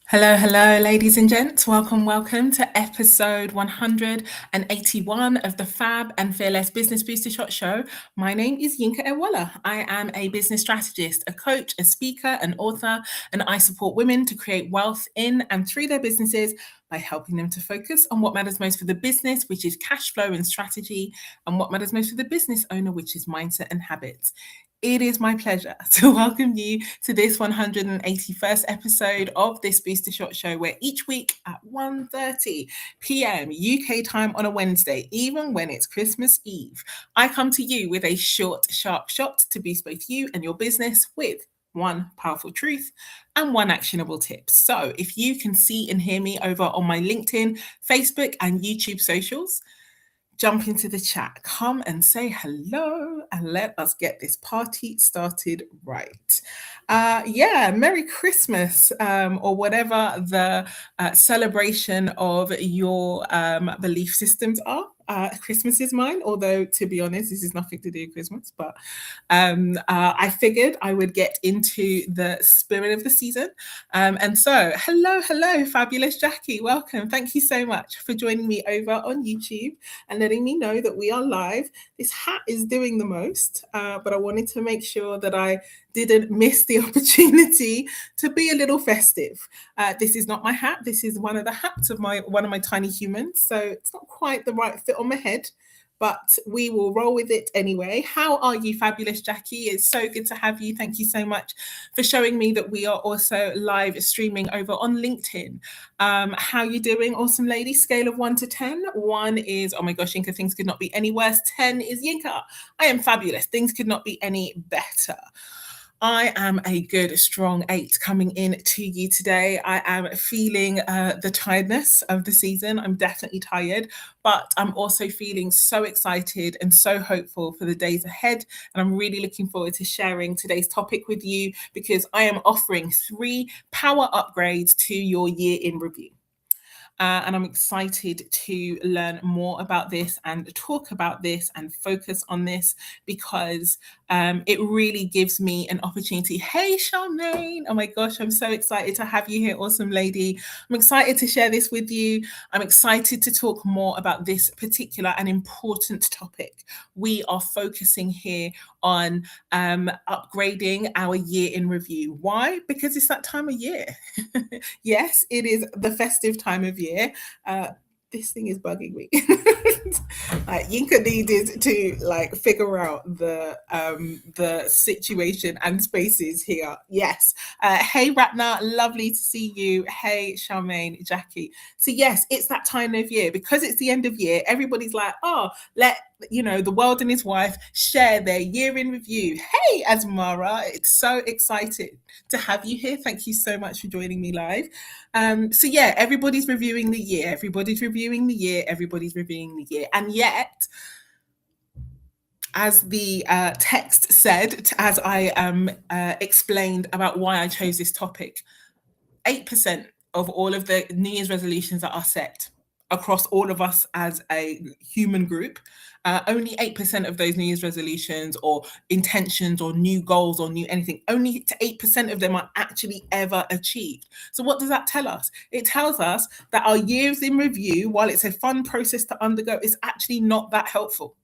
Hello, ladies and gents. Welcome to episode 181 of the FAB and Fearless Business Booster Shot Show. My name is Yinka. I am a business strategist, a coach, a speaker, an author, and I support women to create wealth in and through their businesses by helping them to focus on what matters most for the business, which is cash flow and strategy, and what matters most for the business owner, which is mindset and habits. It is my pleasure to welcome you to this 181st episode of this Booster Shot Show, where each week at 1:30 p.m. UK time on a Wednesday, even when it's Christmas Eve, I come to you with a short, sharp shot to boost both you and your business with one powerful truth and one actionable tip. So if you can see and hear me over on my LinkedIn, Facebook, and YouTube socials, jump into the chat, come and say hello, and let us get this party started right. Merry Christmas, or whatever the celebration of your belief systems are. Christmas is mine, although to be honest, this is nothing to do with Christmas, but I figured I would get into the spirit of the season. And so, hello, fabulous Jackie, welcome. Thank you so much for joining me over on YouTube and letting me know that we are live. This hat is doing the most, but I wanted to make sure that I didn't miss the opportunity to be a little festive. This is not my hat. This is one of the hats of one of my tiny humans, so it's not quite the right fit on my head, but we will roll with it anyway. How are you, fabulous Jackie? It's so good to have you. Thank you so much for showing me that we are also live streaming over on LinkedIn. How are you doing, awesome lady? Scale of 1 to 10. 1 is, oh my gosh, Yinka, things could not be any worse. 10 is Yinka, I am fabulous. Things could not be any better. I am a good, strong 8 coming in to you today. I am feeling the tiredness of the season. I'm definitely tired, but I'm also feeling so excited and so hopeful for the days ahead. And I'm really looking forward to sharing today's topic with you because I am offering 3 power upgrades to your year in review. And I'm excited to learn more about this and talk about this and focus on this because it really gives me an opportunity. Hey, Charmaine. Oh my gosh, I'm so excited to have you here, awesome lady. I'm excited to share this with you. I'm excited to talk more about this particular and important topic. We are focusing here on upgrading our year in review. Why? Because it's that time of year. Yes, it is the festive time of year. This thing is bugging me. Yinka needed to figure out the situation and spaces here. Yes. Hey Ratna, lovely to see you. Hey Charmaine, Jackie. So yes, it's that time of year because it's the end of year. Everybody's like, oh, let the world and his wife share their year in review. Hey Asmara, it's so excited to have you here. Thank you so much for joining me live. So yeah, everybody's reviewing the year. Everybody's reviewing the year. And yet, as the text said, as I explained about why I chose this topic, 8% of all of the New Year's resolutions that are set across all of us as a human group, only 8% of those New Year's resolutions or intentions or new goals or new anything, only 8% of them are actually ever achieved. So what does that tell us? It tells us that our years in review, while it's a fun process to undergo, is actually not that helpful.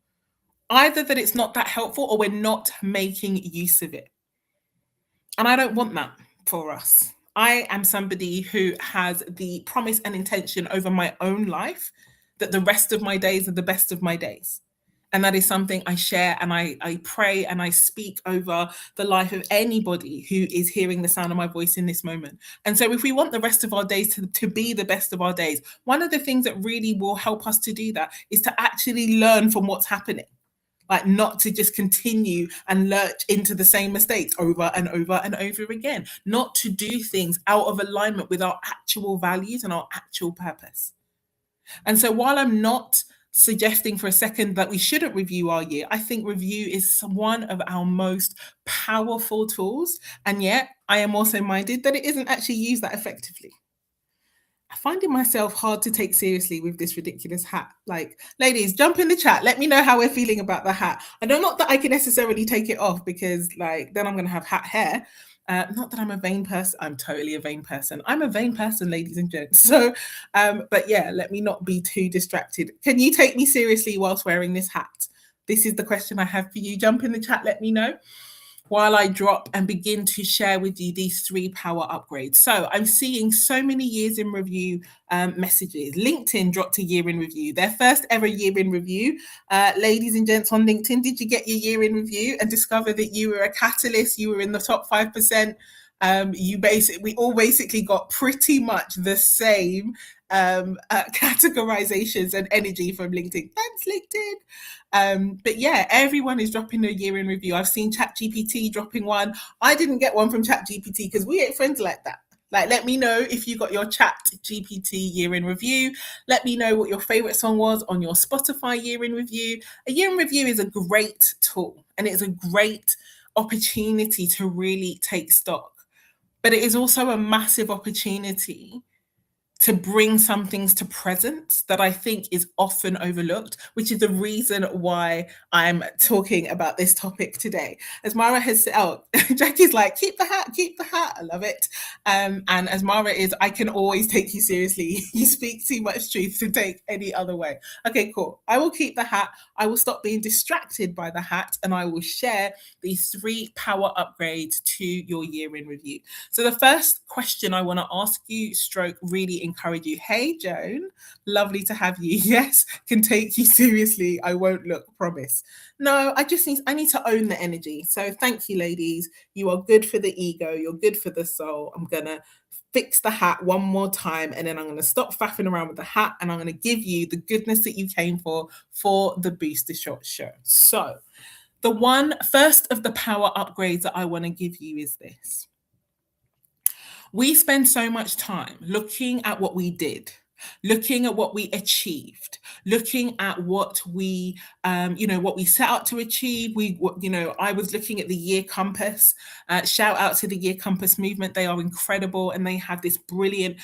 Either that it's not that helpful or we're not making use of it. And I don't want that for us. I am somebody who has the promise and intention over my own life that the rest of my days are the best of my days. And that is something I share and I pray and I speak over the life of anybody who is hearing the sound of my voice in this moment. And so if we want the rest of our days to be the best of our days, one of the things that really will help us to do that is to actually learn from what's happening. Like not to just continue and lurch into the same mistakes over and over and over again, not to do things out of alignment with our actual values and our actual purpose. And so while I'm not suggesting for a second that we shouldn't review our year, I think review is one of our most powerful tools. And yet I am also minded that it isn't actually used that effectively. finding myself hard to take seriously with this ridiculous hat. Like, ladies, jump in the chat. Let me know how we're feeling about the hat. I know not that I can necessarily take it off because, like, then I'm going to have hat hair. Not that I'm a vain person. I'm totally a vain person. I'm a vain person, ladies and gents. So, but yeah, let me not be too distracted. Can you take me seriously whilst wearing this hat? This is the question I have for you. Jump in the chat. Let me know while I drop and begin to share with you these 3 power upgrades. So I'm seeing so many years in review messages. LinkedIn dropped a year in review, their first ever year in review. Ladies and gents on LinkedIn, did you get your year in review and discover that you were a catalyst? You were in the top 5%. We all basically got pretty much the same categorizations and energy from LinkedIn. Thanks, LinkedIn. But yeah, everyone is dropping a year in review. I've seen ChatGPT dropping one. I didn't get one from ChatGPT because we ain't friends like that. Like, let me know if you got your ChatGPT year in review. Let me know what your favorite song was on your Spotify year in review. A year in review is a great tool and it's a great opportunity to really take stock. But it is also a massive opportunity to bring some things to present that I think is often overlooked, which is the reason why I'm talking about this topic today. As Mara has said, oh, Jackie's like, keep the hat, keep the hat. I love it. And as Mara is, I can always take you seriously. You speak too much truth to take any other way. Okay, cool. I will keep the hat. I will stop being distracted by the hat and I will share these 3 power upgrades to your year in review. So the first question I want to ask you, stroke, really encourage you. Hey, Joan, lovely to have you. Yes, can take you seriously. I won't look, promise. No, I need to own the energy. So thank you, ladies. You are good for the ego. You're good for the soul. I'm going to fix the hat one more time and then I'm going to stop faffing around with the hat and I'm going to give you the goodness that you came for the Booster Shot show. So the first of the power upgrades that I want to give you is this. We spend so much time looking at what we did, looking at what we achieved, looking at what we, what we set out to achieve. I was looking at the Year Compass. Shout out to the Year Compass movement. They are incredible and they have this brilliant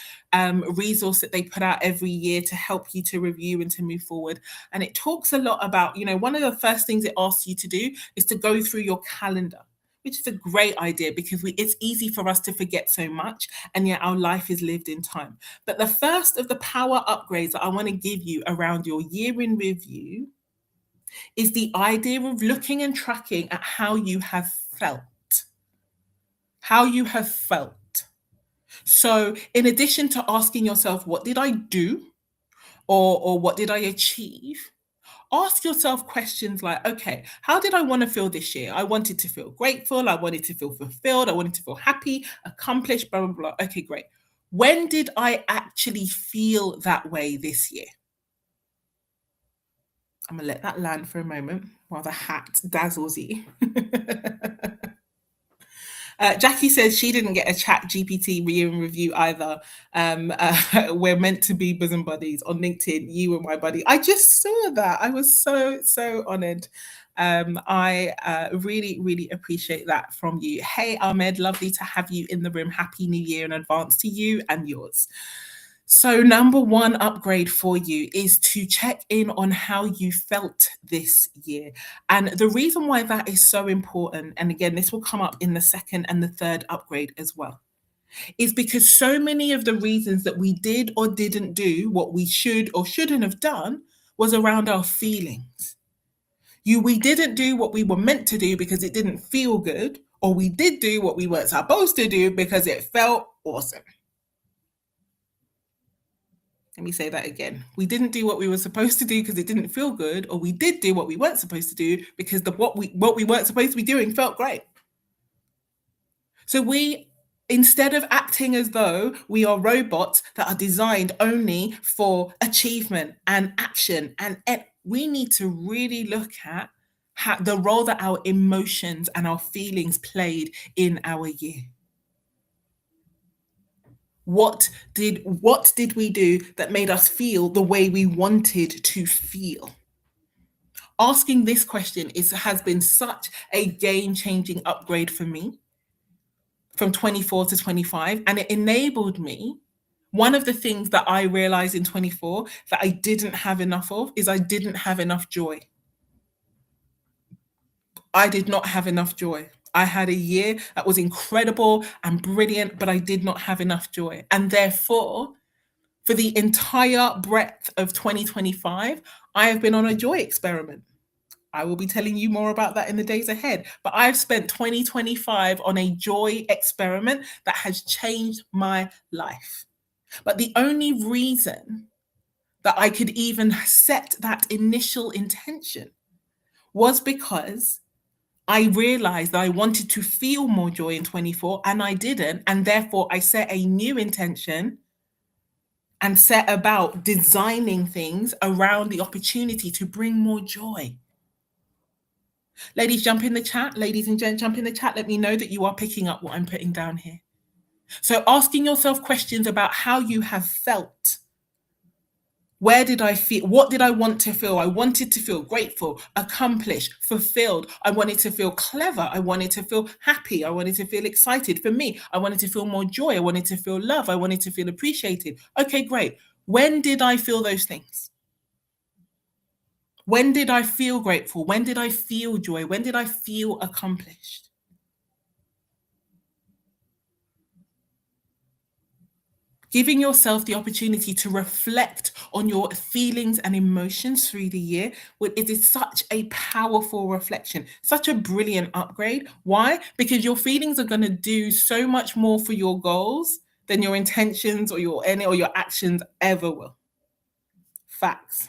resource that they put out every year to help you to review and to move forward. And it talks a lot about, one of the first things it asks you to do is to go through your calendar, which is a great idea because it's easy for us to forget so much, and yet our life is lived in time. But the first of the power upgrades that I want to give you around your year in review is the idea of looking and tracking at how you have felt. How you have felt. So in addition to asking yourself, what did I do? Or what did I achieve? Ask yourself questions like, okay, how did I want to feel this year? I wanted to feel grateful. I wanted to feel fulfilled. I wanted to feel happy, accomplished, blah, blah, blah. Okay, great. When did I actually feel that way this year? I'm going to let that land for a moment while the hat dazzles you. Jackie says she didn't get a ChatGPT year in review either. We're meant to be bosom buddies on LinkedIn. You were my buddy. I just saw that. I was so honored. I really, really appreciate that from you. Hey, Ahmed, lovely to have you in the room. Happy New Year in advance to you and yours. So number 1 upgrade for you is to check in on how you felt this year. And the reason why that is so important, and again, this will come up in the second and the third upgrade as well, is because so many of the reasons that we did or didn't do what we should or shouldn't have done was around our feelings. We didn't do what we were meant to do because it didn't feel good, or we did do what we weren't supposed to do because it felt awesome. Let me say that again. We didn't do what we were supposed to do because it didn't feel good, or we did do what we weren't supposed to do because what we weren't supposed to be doing felt great. So instead of acting as though we are robots that are designed only for achievement and action, we need to really look at the role that our emotions and our feelings played in our year. What did we do that made us feel the way we wanted to feel? Asking this question has been such a game-changing upgrade for me from 24 to 25, and it enabled me One of the things that I realized in 24 that I didn't have enough of is I didn't have enough joy. I did not have enough joy. I had a year that was incredible and brilliant, but I did not have enough joy. And therefore, for the entire breadth of 2025, I have been on a joy experiment. I will be telling you more about that in the days ahead. But I've spent 2025 on a joy experiment that has changed my life. But the only reason that I could even set that initial intention was because I realized that I wanted to feel more joy in 24 and I didn't. And therefore, I set a new intention and set about designing things around the opportunity to bring more joy. Ladies, jump in the chat. Ladies and gents, jump in the chat. Let me know that you are picking up what I'm putting down here. So, asking yourself questions about how you have felt. Where did I feel? What did I want to feel? I wanted to feel grateful, accomplished, fulfilled. I wanted to feel clever. I wanted to feel happy. I wanted to feel excited. For me, I wanted to feel more joy. I wanted to feel love. I wanted to feel appreciated. Okay, great. When did I feel those things? When did I feel grateful? When did I feel joy? When did I feel accomplished? Giving yourself the opportunity to reflect on your feelings and emotions through the year, it is such a powerful reflection, such a brilliant upgrade. Why? Because your feelings are going to do so much more for your goals than your intentions or your actions ever will. Facts.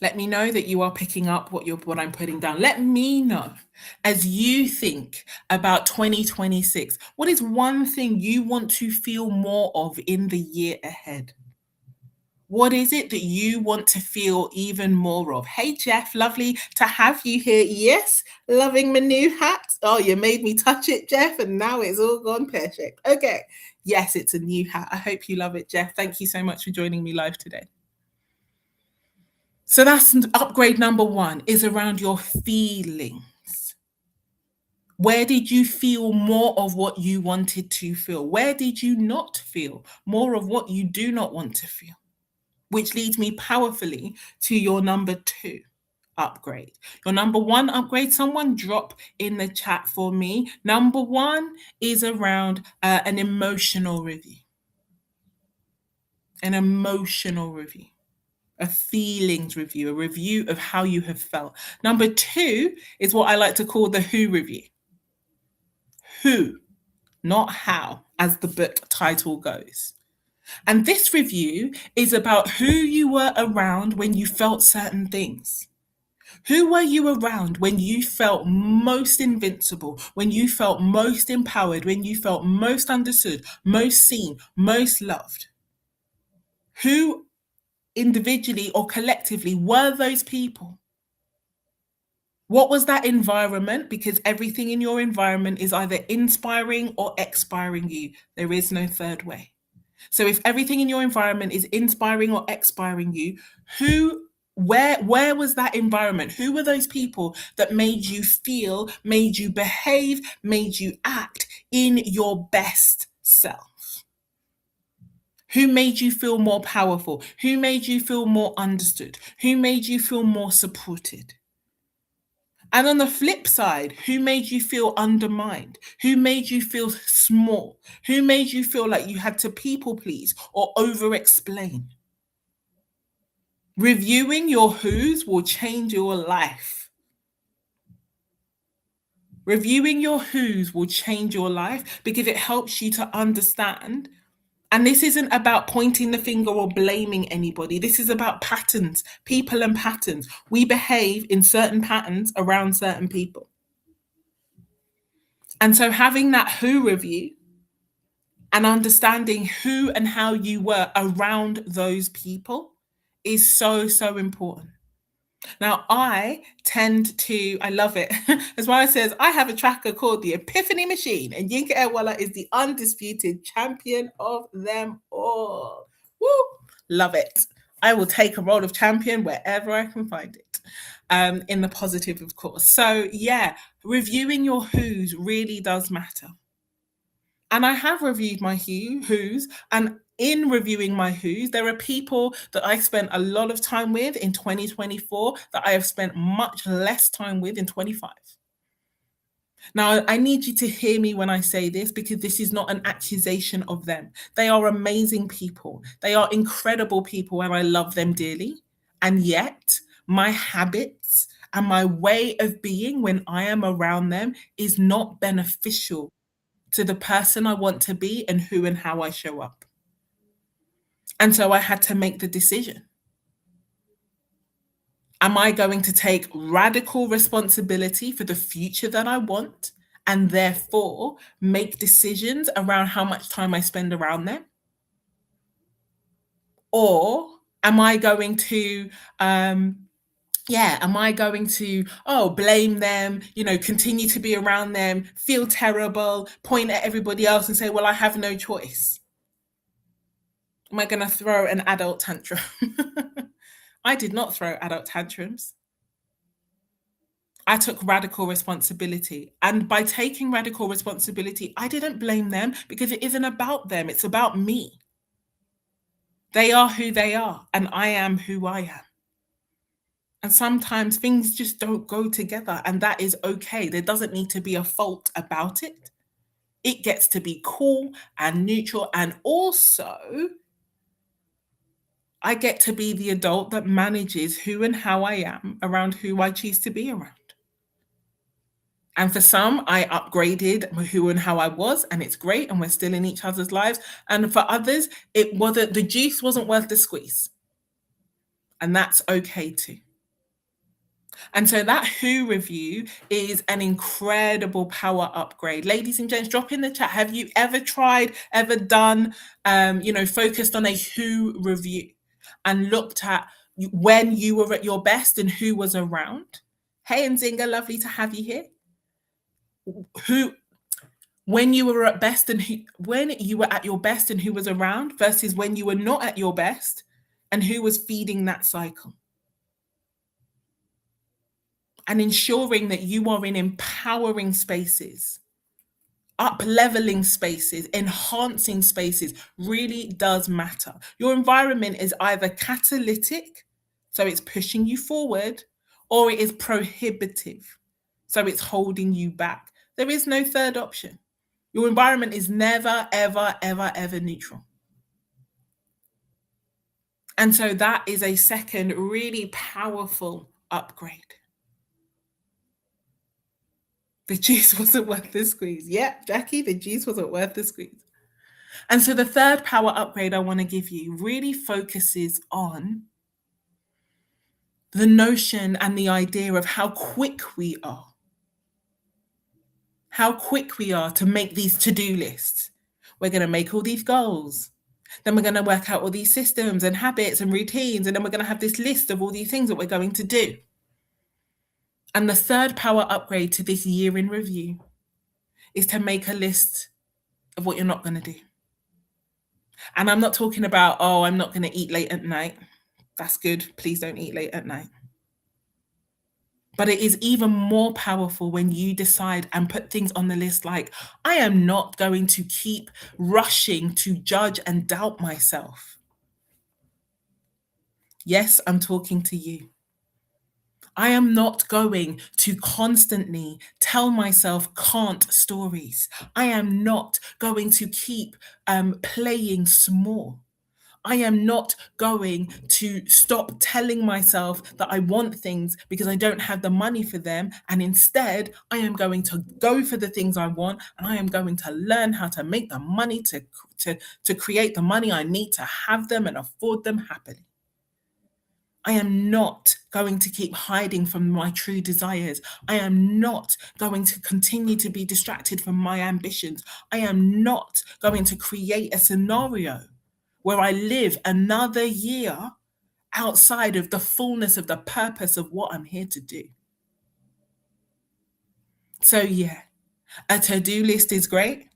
Let me know that you are picking up what I'm putting down. Let me know as you think about 2026. What is one thing you want to feel more of in the year ahead? What is it that you want to feel even more of? Hey, Jeff, lovely to have you here. Yes, loving my new hat. Oh, you made me touch it, Jeff, and now it's all gone pear-shaped. Okay. Yes, it's a new hat. I hope you love it, Jeff. Thank you so much for joining me live today. So that's upgrade number one, is around your feelings. Where did you feel more of what you wanted to feel? Where did you not feel more of what you do not want to feel? Which leads me powerfully to your number two upgrade. Your number one upgrade, someone drop in the chat for me. Number one is around an emotional review. An emotional review. A feelings review, a review of how you have felt. Number two is what I like to call the who review. Who, not how, as the book title goes. And this review is about who you were around when you felt certain things. Who were you around when you felt most invincible, when you felt most empowered, when you felt most understood, most seen, most loved? Who individually or collectively were those people? What was that environment? Because everything in your environment is either inspiring or expiring you. There is no third way. So if everything in your environment is inspiring or expiring you, where was that environment? Who were those people that made you feel, made you behave, made you act in your best self? Who made you feel more powerful? Who made you feel more understood? Who made you feel more supported? And on the flip side, who made you feel undermined? Who made you feel small? Who made you feel like you had to people please or over explain? Reviewing your who's will change your life. Reviewing your who's will change your life because it helps you to understand. And this isn't about pointing the finger or blaming anybody. This is about patterns, people and patterns. We behave in certain patterns around certain people. And so having that who review and understanding who and how you were around those people is so, so important. Now, I love it. As Mara says, I have a tracker called the Epiphany Machine, and Yinka Ewala is the undisputed champion of them all. Woo! Love it. I will take a role of champion wherever I can find it, in the positive, of course. So, yeah, reviewing your who's really does matter. And I have reviewed my who's, and in reviewing my who's, there are people that I spent a lot of time with in 2024 that I have spent much less time with in 25. Now, I need you to hear me when I say this because this is not an accusation of them. They are amazing people. They are incredible people, and I love them dearly. And yet, my habits and my way of being when I am around them is not beneficial to the person I want to be and who and how I show up. And so I had to make the decision. Am I going to take radical responsibility for the future that I want and therefore make decisions around how much time I spend around them? Or am I going to am I going to, blame them, continue to be around them, feel terrible, point at everybody else and say, well, I have no choice? Am I going to throw an adult tantrum? I did not throw adult tantrums. I took radical responsibility. And by taking radical responsibility, I didn't blame them because it isn't about them, it's about me. They are who they are, and I am who I am. And sometimes things just don't go together, and that is okay. There doesn't need to be a fault about it. It gets to be cool and neutral. And also, I get to be the adult that manages who and how I am around who I choose to be around. And for some, I upgraded who and how I was, and it's great, and we're still in each other's lives. And for others, the juice wasn't worth the squeeze. And that's okay too. And so that Who review is an incredible power upgrade. Ladies and gents, drop in the chat. Have you ever tried, ever done, focused on a Who review and looked at when you were at your best and who was around? Hey, Nzinga, lovely to have you here. Who, when you were at best and when you were at your best and who was around versus when you were not at your best and who was feeding that cycle. And ensuring that you are in empowering spaces, up-leveling spaces, enhancing spaces really does matter. Your environment is either catalytic, so it's pushing you forward, or it is prohibitive, so it's holding you back. There is no third option. Your environment is never, ever, ever, ever neutral. And so that is a second really powerful upgrade. The juice wasn't worth the squeeze. Yeah, Jackie, the juice wasn't worth the squeeze. And so the third power upgrade I want to give you really focuses on the notion and the idea of how quick we are. How quick we are to make these to-do lists. We're going to make all these goals. Then we're going to work out all these systems and habits and routines. And then we're going to have this list of all these things that we're going to do. And the third power upgrade to this year in review is to make a list of what you're not going to do. And I'm not talking about, I'm not going to eat late at night. That's good. Please don't eat late at night. But it is even more powerful when you decide and put things on the list like, I am not going to keep rushing to judge and doubt myself. Yes, I'm talking to you. I am not going to constantly tell myself can't stories. I am not going to keep playing small. I am not going to stop telling myself that I want things because I don't have the money for them. And instead, I am going to go for the things I want, and I am going to learn how to make the money to create the money I need to have them and afford them happily. I am not going to keep hiding from my true desires. I am not going to continue to be distracted from my ambitions. I am not going to create a scenario where I live another year outside of the fullness of the purpose of what I'm here to do. So yeah, a to-do list is great,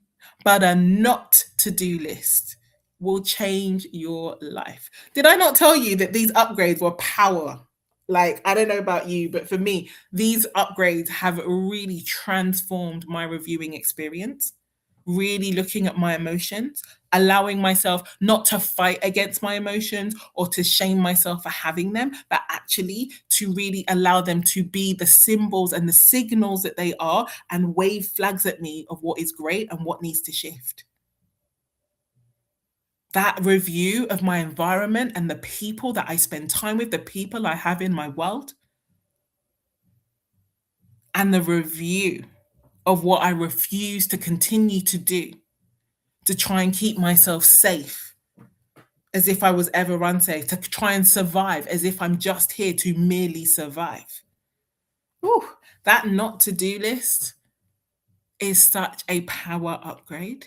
but a not to-do list will change your life. Did I not tell you that these upgrades were power? Like, I don't know about you, but for me, these upgrades have really transformed my reviewing experience. really looking at my emotions, allowing myself not to fight against my emotions or to shame myself for having them, but actually to really allow them to be the symbols and the signals that they are and wave flags at me of what is great and what needs to shift. That review of my environment and the people that I spend time with, the people I have in my world, and the review of what I refuse to continue to do to try and keep myself safe as if I was ever unsafe, to try and survive as if I'm just here to merely survive. Whew, that not to do list is such a power upgrade.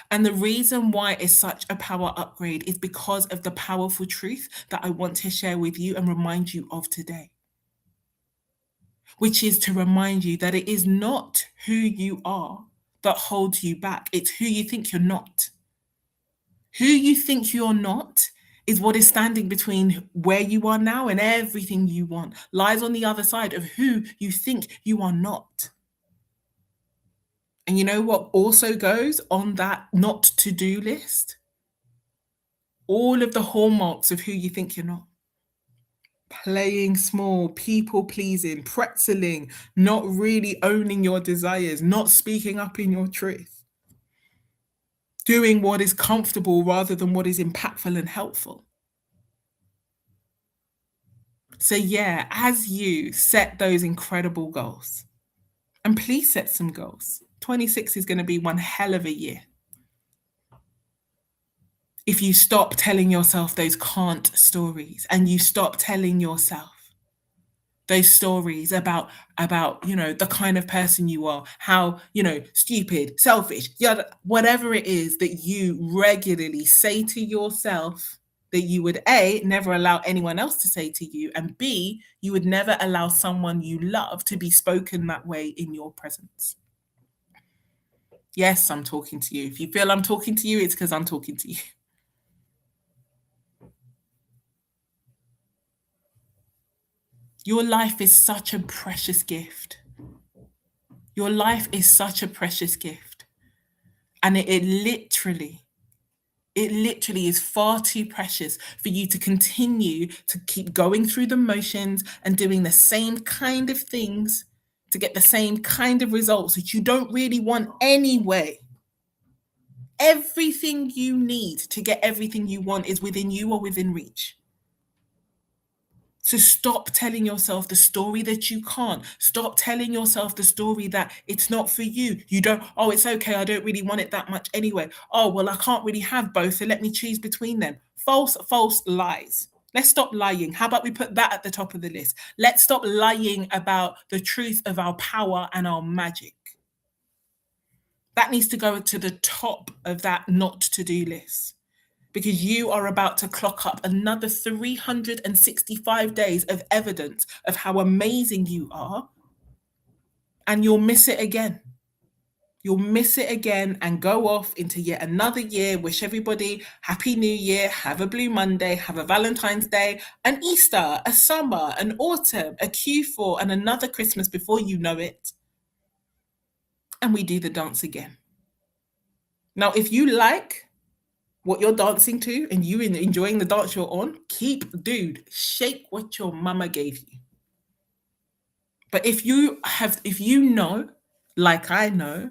And the reason why it's such a power upgrade is because of the powerful truth that I want to share with you and remind you of today, which is to remind you that it is not who you are that holds you back, it's who you think you're not. Who you think you're not is what is standing between where you are now and everything you want, lies on the other side of who you think you are not. And you know what also goes on that not to do list? All of the hallmarks of who you think you're not. Playing small, people pleasing, pretzeling, not really owning your desires, not speaking up in your truth, doing what is comfortable rather than what is impactful and helpful. So, yeah, as you set those incredible goals, and please set some goals. 26 is going to be one hell of a year. If you stop telling yourself those can't stories and you stop telling yourself those stories about the kind of person you are, how stupid, selfish, whatever it is that you regularly say to yourself that you would A, never allow anyone else to say to you, and B, you would never allow someone you love to be spoken that way in your presence. Yes, I'm talking to you. If you feel I'm talking to you, it's because I'm talking to you. Your life is such a precious gift. Your life is such a precious gift. And it literally is far too precious for you to continue to keep going through the motions and doing the same kind of things to get the same kind of results that you don't really want anyway. Everything you need to get everything you want is within you or within reach. So stop telling yourself the story that you can't. Stop telling yourself the story that it's not for you. You don't, oh, it's okay. I don't really want it that much anyway. Oh, well, I can't really have both. So let me choose between them. False, false lies. Let's stop lying. How about we put that at the top of the list? Let's stop lying about the truth of our power and our magic. That needs to go to the top of that not to do list because you are about to clock up another 365 days of evidence of how amazing you are, and you'll miss it again. You'll miss it again and go off into yet another year. Wish everybody Happy New Year, have a Blue Monday, have a Valentine's Day, an Easter, a summer, an autumn, a Q4, and another Christmas before you know it. And we do the dance again. Now, if you like what you're dancing to and you enjoying the dance you're on, dude, shake what your mama gave you. But if you know, like I know,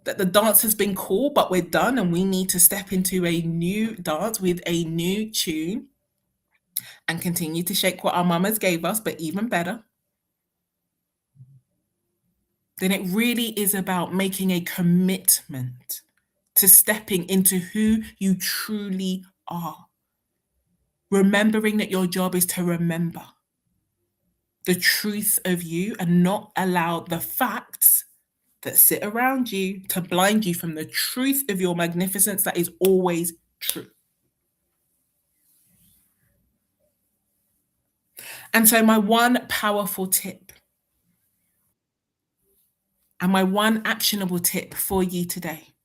that the dance has been cool, but we're done and we need to step into a new dance with a new tune and continue to shake what our mamas gave us, but even better, then it really is about making a commitment to stepping into who you truly are. Remembering that your job is to remember the truth of you and not allow the facts that sit around you to blind you from the truth of your magnificence that is always true. And so, my one powerful tip and my one actionable tip for you today,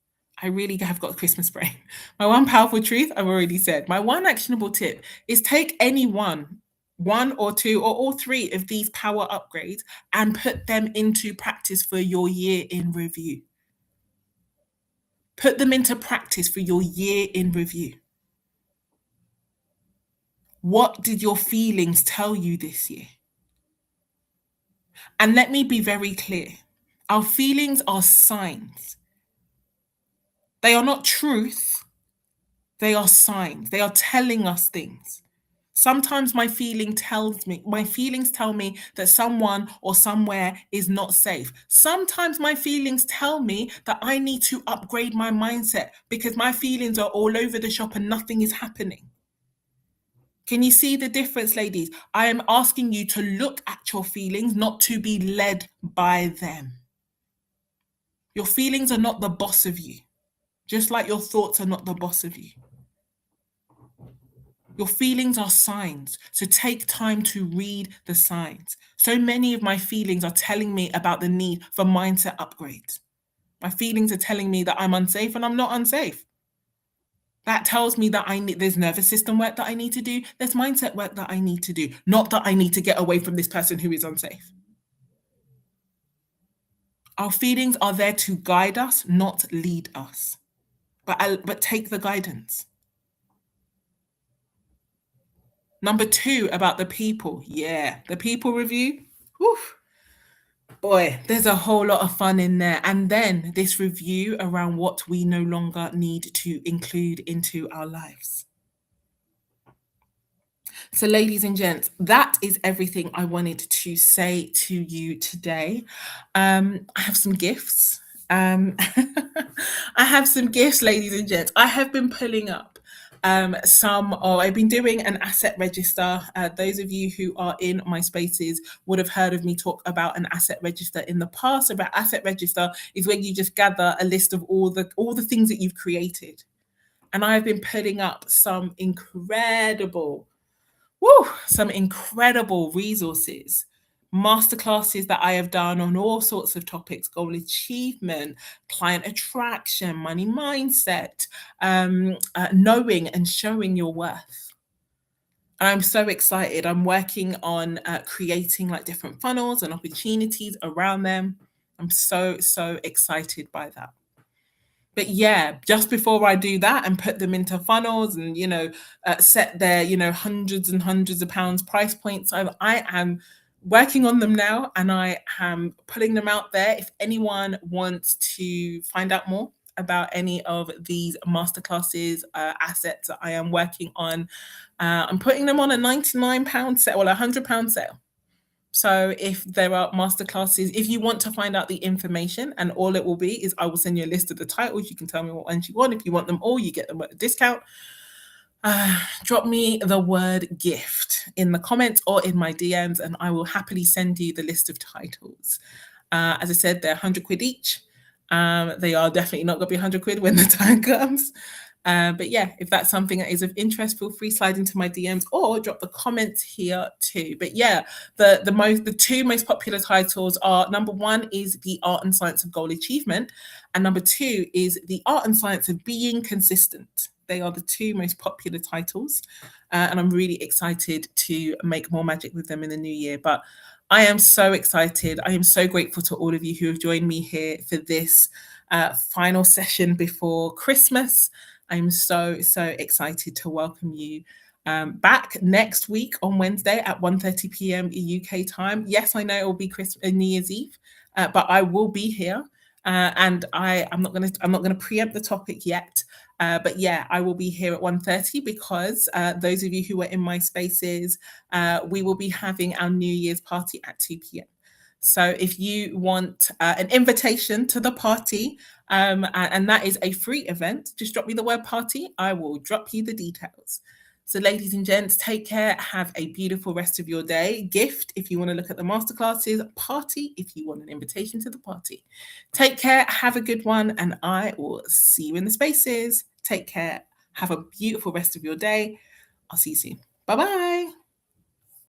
I really have got Christmas brain. My one powerful truth, I've already said. My one actionable tip is take any one or two or all three of these power upgrades and put them into practice for your year in review. Put them into practice for your year in review. What did your feelings tell you this year? And let me be very clear. Our feelings are signs. They are not truth. They are signs. They are telling us things. Sometimes my feelings tell me that someone or somewhere is not safe. Sometimes my feelings tell me that I need to upgrade my mindset because my feelings are all over the shop and nothing is happening. Can you see the difference, ladies? I am asking you to look at your feelings, not to be led by them. Your feelings are not the boss of you, just like your thoughts are not the boss of you. Your feelings are signs, so take time to read the signs. So many of my feelings are telling me about the need for mindset upgrades. My feelings are telling me that I'm unsafe and I'm not unsafe. That tells me that there's nervous system work that I need to do, there's mindset work that I need to do, not that I need to get away from this person who is unsafe. Our feelings are there to guide us, not lead us. But take the guidance. Number 2, about the people. Yeah, the people review. Whew. Boy, there's a whole lot of fun in there. And then this review around what we no longer need to include into our lives. So, ladies and gents, that is everything I wanted to say to you today. I have some gifts. I have some gifts, ladies and gents. I have been pulling up I've been doing an asset register. Those of you who are in my spaces would have heard of me talk about an asset register in the past. About asset register is where you just gather a list of all the things that you've created. And I've been putting up some incredible resources, masterclasses that I have done on all sorts of topics: goal achievement, client attraction, money mindset, knowing and showing your worth. And I'm so excited. I'm working on creating like different funnels and opportunities around them. I'm so excited by that. But yeah, just before I do that and put them into funnels and, set their, hundreds and hundreds of pounds price points, I am working on them now and I am putting them out there. If anyone wants to find out more about any of these masterclasses, assets that I am working on, I'm putting them on a £99 sale, well, £100 sale. So if there are masterclasses, if you want to find out the information, and all it will be is I will send you a list of the titles. You can tell me what ones you want. If you want them all, you get them at a discount. Drop me the word gift in the comments or in my DMs, and I will happily send you the list of titles. As I said, they're 100 quid each. They are definitely not going to be 100 quid when the time comes. But yeah, if that's something that is of interest, feel free to slide into my DMs or drop the comments here too. But yeah, the two most popular titles are: number 1 is The Art and Science of Goal Achievement, and number 2 is The Art and Science of Being Consistent. They are the 2 most popular titles, and I'm really excited to make more magic with them in the new year. But I am so excited. I am so grateful to all of you who have joined me here for this final session before Christmas. I'm so excited to welcome you back next week on Wednesday at 1:30 p.m. UK time. Yes, I know it will be New Year's Eve, but I will be here, and I'm not going to preempt the topic yet. But yeah, I will be here at 1:30 because those of you who are in my spaces, we will be having our New Year's party at 2 p.m. So if you want an invitation to the party, and that is a free event, just drop me the word party. I will drop you the details. So ladies and gents, take care. Have a beautiful rest of your day. Gift if you want to look at the masterclasses. Party if you want an invitation to the party. Take care. Have a good one. And I will see you in the spaces. Take care. Have a beautiful rest of your day. I'll see you soon. Bye-bye.